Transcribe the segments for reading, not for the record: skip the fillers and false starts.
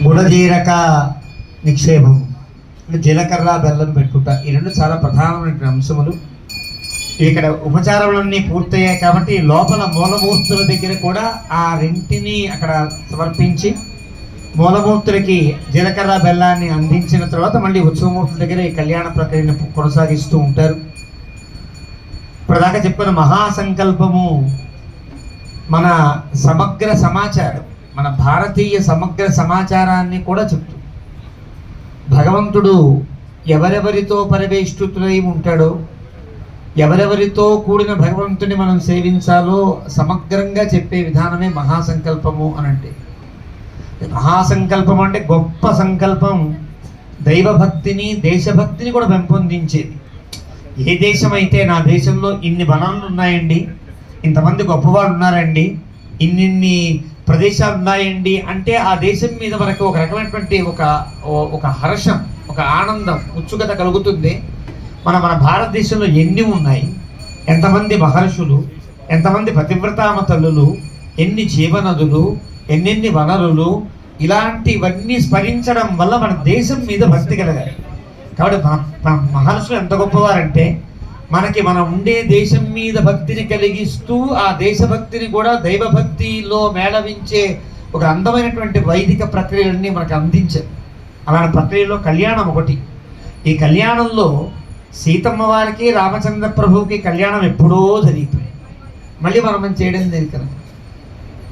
గుడజీరక నిక్షేపం, జీలకర్ర బెల్లం పెట్టుట, ఈ రెండు చాలా ప్రధానమైన అంశములు. ఇక్కడ ఉపచారములన్నీ పూర్తయ్యాయి కాబట్టి లోపల మూలమూర్తుల దగ్గర కూడా ఆ రెంటిని అక్కడ సమర్పించి మూలమూర్తులకి జీలకర్ర బెల్లాన్ని అందించిన తర్వాత మళ్ళీ ఉత్సవమూర్తుల దగ్గర ఈ కళ్యాణ ప్రక్రియను కొనసాగిస్తూ ఉంటారు. ఇప్పటిదాకా చెప్పిన మహాసంకల్పము మన సమగ్ర సమాచారం, మన భారతీయ సమగ్ర సమాచారాన్ని కూడా చెప్తుంది. భగవంతుడు ఎవరెవరితో పరివేష్టితులై ఉంటాడో, ఎవరెవరితో కూడిన భగవంతుని మనం సేవించాలో సమగ్రంగా చెప్పే విధానమే మహాసంకల్పము అని అంటే. మహాసంకల్పం అంటే గొప్ప సంకల్పం, దైవభక్తిని దేశభక్తిని కూడా పెంపొందించేది. ఏ దేశం అయితే నా దేశంలో ఇన్ని వనరులు ఉన్నాయండి, ఇంతమంది గొప్పవాళ్ళు ఉన్నారండి, ఇన్నిన్ని ప్రదేశాలు ఉన్నాయండి అంటే ఆ దేశం మీద మనకు ఒక రకమైనటువంటి ఒక హర్షం, ఒక ఆనందం, ఉత్సుకత కలుగుతుంది. మన భారతదేశంలో ఎన్ని ఉన్నాయి, ఎంతమంది మహర్షులు, ఎంతమంది పతివ్రతామ తల్లులు, ఎన్ని జీవనదులు, ఎన్నెన్ని వనరులు, ఇలాంటివన్నీ స్మరించడం వల్ల మన దేశం మీద భక్తి కలగాలి. కాబట్టి మహర్షులు ఎంత గొప్పవారంటే మనం ఉండే దేశం మీద భక్తిని కలిగిస్తూ ఆ దేశభక్తిని కూడా దైవభక్తిలో మేళవించే ఒక అందమైనటువంటి వైదిక ప్రక్రియలన్నీ మనకు అందించారు. అలాంటి ప్రక్రియలో కళ్యాణం ఒకటి. ఈ కళ్యాణంలో సీతమ్మ వారికి రామచంద్ర ప్రభువుకి కళ్యాణం ఎప్పుడో జరిగిపోయింది. మళ్ళీ మనం చేయడం జరిగింది.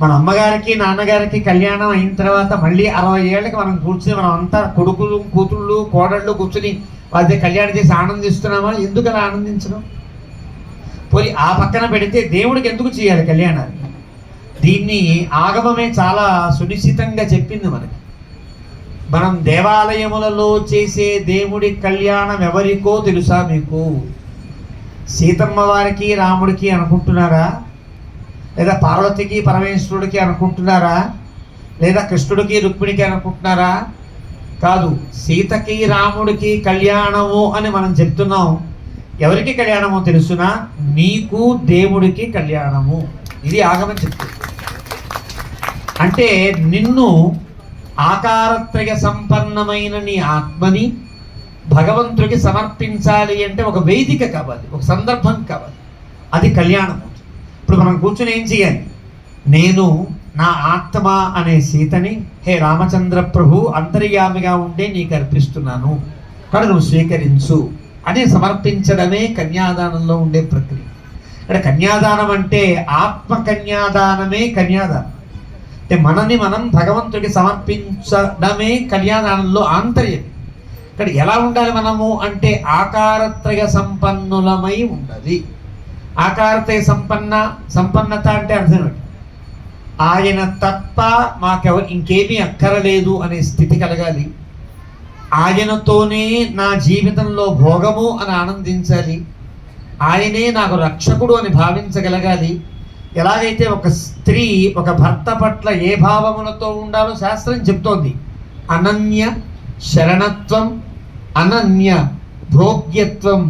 మన అమ్మగారికి నాన్నగారికి కళ్యాణం అయిన తర్వాత మళ్ళీ 60 ఏళ్ళకి మనం కూర్చుని మనం అంతా కొడుకులు కూతుళ్ళు కోడళ్ళు కూర్చుని వాళ్ళ కళ్యాణం చేసి ఆనందిస్తున్నామా? ఎందుకు అలా ఆనందించడం? పోయి ఆ పక్కన పెడితే దేవుడికి ఎందుకు చేయాలి కళ్యాణాన్ని? దీన్ని ఆగమమే చాలా సునిశ్చితంగా చెప్పింది మనకి. మనం దేవాలయములలో చేసే దేవుడి కళ్యాణం ఎవరికో తెలుసా మీకు? సీతమ్మ వారికి రాముడికి అనుకుంటున్నారా? లేదా పార్వతికి పరమేశ్వరుడికి అనుకుంటున్నారా? లేదా కృష్ణుడికి రుక్మిణికి అనుకుంటున్నారా? కాదు, సీతకి రాముడికి కళ్యాణము అని మనం చెప్తున్నాం. ఎవరికి కళ్యాణమో తెలుసునా? నీకు దేవుడికి కళ్యాణము. ఇది ఆగమని చెప్తుంది. అంటే నిన్ను ఆకారత్రయ సంపన్నమైన నీ ఆత్మని భగవంతుడికి సమర్పించాలి అంటే ఒక వేదిక కావాలి, ఒక సందర్భం కావాలి. అది కళ్యాణం. ఇప్పుడు మనం కూర్చుని ఏం చేయాలి? నేను నా ఆత్మ అనే సీతని హే రామచంద్ర ప్రభు అంతర్యామిగా ఉండే నీకు అర్పిస్తున్నాను, కానీ నువ్వు స్వీకరించు అని సమర్పించడమే కన్యాదానంలో ఉండే ప్రక్రియ. ఇక్కడ కన్యాదానం అంటే ఆత్మ కన్యాదానమే కన్యాదానం. అంటే మనని మనం భగవంతుడికి సమర్పించడమే కళ్యాణానంలో ఆంతర్యం. ఇక్కడ ఎలా ఉండాలి మనము అంటే ఆకారత్రయ సంపన్నులమై ఉండాలి. ఆకారత్రయ సంపన్నత అంటే అర్థం ఏంటి? ఆయన తప్ప మాకెవరు ఇంకేమీ అక్కరలేదు అనే స్థితి కలగాలి. ఆయనతోనే నా జీవితంలో భోగము అని ఆనందించాలి. ఆయనే నాకు రక్షకుడు అని భావించగలగాలి. ఎలాగైతే ఒక స్త్రీ ఒక భర్త పట్ల ఏ భావములతో ఉండాలో శాస్త్రం చెప్తోంది. అనన్య శరణత్వం, అనన్య భోగ్యత్వం,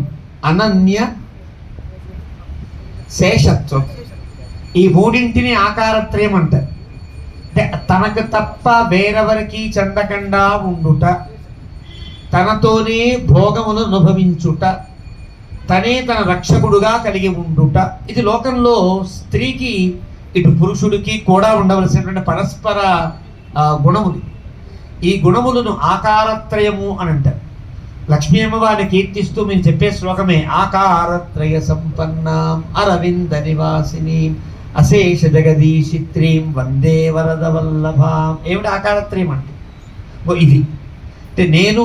అనన్య శేషత్వం. ఈ మూడింటిని ఆకారత్రయం అంటారు. అంటే తనకు తప్ప వేరెవరికి చెందకుండా ఉండుట, తనతోనే భోగమును అనుభవించుట, తనే తన రక్షకుడుగా కలిగి ఉండుట. ఇది లోకంలో స్త్రీకి ఇటు పురుషుడికి కూడా ఉండవలసినటువంటి పరస్పర గుణములు. ఈ గుణములను ఆకారత్రయము అని అంటారు. లక్ష్మీ అమ్మవారిని కీర్తిస్తూ మీరు చెప్పే శ్లోకమే ఆకారత్రయ సంపన్నాం అరవింద నివాసిని అశేష జగదీశిత్రీం వందే వరద వల్లభాం. ఏమిటి ఆకారత్రయం అంటే? ఇది అంటే నేను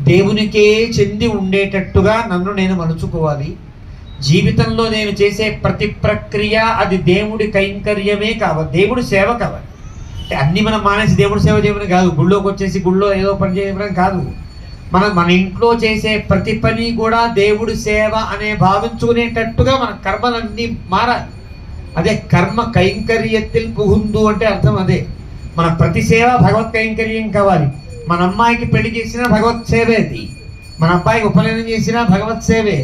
దేవునికే చెంది ఉండేటట్టుగా నన్ను నేను మలుచుకోవాలి. జీవితంలో నేను చేసే ప్రతి ప్రక్రియ అది దేవుడి కైంకర్యమే కావాలి, దేవుడి సేవ కావాలి. అంటే అన్నీ మనం మానేసి దేవుడి సేవ చేయడం కాదు, గుళ్ళోకి వచ్చేసి గుళ్ళో ఏదో పని చేయడం కాదు. మన ఇంట్లో చేసే ప్రతి పని కూడా దేవుడి సేవ అనే భావించుకునేటట్టుగా మన కర్మలన్నీ మారాలి. అదే కర్మ కైంకర్యത്തിൽ పుహుందు అంటే అర్థం అదే. మన ప్రతి సేవ భగవత్ కైంకర్యం కావాలి. మన అమ్మాయికి పెళ్లి చేసినా భగవత్ సేవేది, మన అబ్బాయికి ఉపనయనం చేసినా భగవత్ సేవే,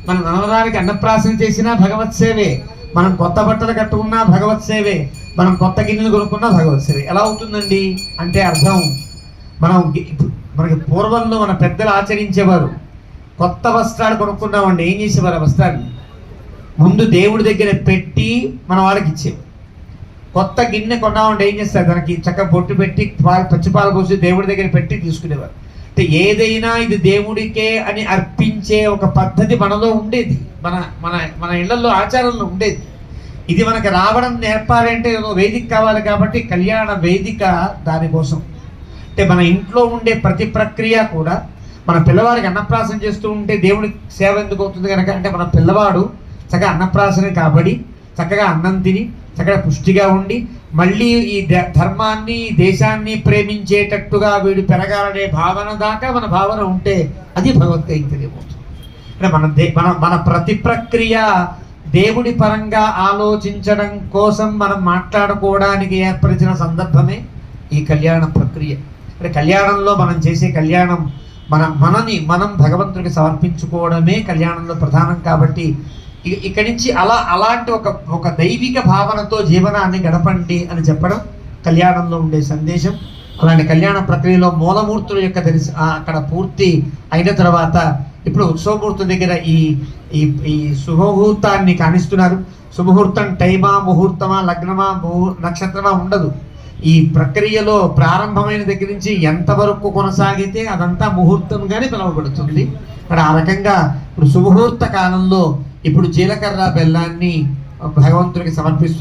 మన నవరానికి అన్నప్రాసన చేసినా భగవత్ సేవే, మనం కొత్త బట్టలు కట్టుకున్నా భగవత్ సేవే, మనం కొత్త గిన్నెలు కొనుక్కున్నా భగవత్ సేవే. ఎలా అవుతుందండి అంటే అర్థం మనం మనకి పూర్వంలో మన పెద్దలు ఆచరించేవారు. కొత్త వస్త్రాలు కొనుక్కున్నామండి, ఏం చేసేవారు? ఆ వస్త్రాన్ని ముందు దేవుడి దగ్గర పెట్టి మన వాళ్ళకి ఇచ్చేవారు. కొత్త గిన్నె కొన్నామంటే ఏం చేస్తారు? దానికి చక్కగా బొట్టు పెట్టి పచ్చిపాలు పోసి దేవుడి దగ్గర పెట్టి తీసుకునేవారు. అంటే ఏదైనా ఇది దేవుడికే అని అర్పించే ఒక పద్ధతి మనలో ఉండేది, మన మన మన ఇళ్లలో ఆచారంలో ఉండేది. ఇది మనకి రావడం నేర్పాలంటే వేదిక కావాలి, కాబట్టి కళ్యాణ వేదిక దానికోసం. అంటే మన ఇంట్లో ఉండే ప్రతి ప్రక్రియ కూడా, మన పిల్లవాడికి అన్నప్రాసన చేస్తూ ఉంటే దేవుడికి సేవ ఎందుకు అవుతుంది కనుక, అంటే మన పిల్లవాడు చక్కగా అన్నప్రాసన కాబడి చక్కగా అన్నం తిని చక్కగా పుష్టిగా ఉండి మళ్ళీ ఈ ధర్మాన్ని దేశాన్ని ప్రేమించేటట్టుగా వీడు పెరగాలనే భావన దాకా మన భావన ఉంటే అది భగవద్గీత అవుతుంది. అంటే మన ప్రతి ప్రక్రియ దేవుడి పరంగా ఆలోచించడం కోసం మనం మాట్లాడుకోవడానికి ఏర్పరిచిన సందర్భమే ఈ కళ్యాణ ప్రక్రియ. అంటే కళ్యాణంలో మనం చేసే కళ్యాణం మనం భగవంతుడికి సమర్పించుకోవడమే కళ్యాణంలో ప్రధానం. కాబట్టి ఇక్కడి నుంచి అలాంటి ఒక దైవిక భావనతో జీవనాన్ని గడపండి అని చెప్పడం కళ్యాణంలో ఉండే సందేశం. అలాంటి కళ్యాణ ప్రక్రియలో మూలమూర్తుల యొక్క అక్కడ పూర్తి అయిన తర్వాత ఇప్పుడు ఉత్సవమూర్తి దగ్గర ఈ శుభముహూర్తాన్ని కానిస్తున్నారు. శుభముహూర్తం టైమా, ముహూర్తమా, లగ్నమా, నక్షత్రమా ఉండదు. ఈ ప్రక్రియలో ప్రారంభమైన దగ్గర నుంచి ఎంతవరకు కొనసాగితే అదంతా ముహూర్తంగానే పిలువబడుతుంది. అక్కడ ఆ రకంగా ఇప్పుడు శుభముహూర్త కాలంలో ఇప్పుడు జీలకర్ర బెల్లాన్ని భగవంతుడికి సమర్పిస్తున్నారు.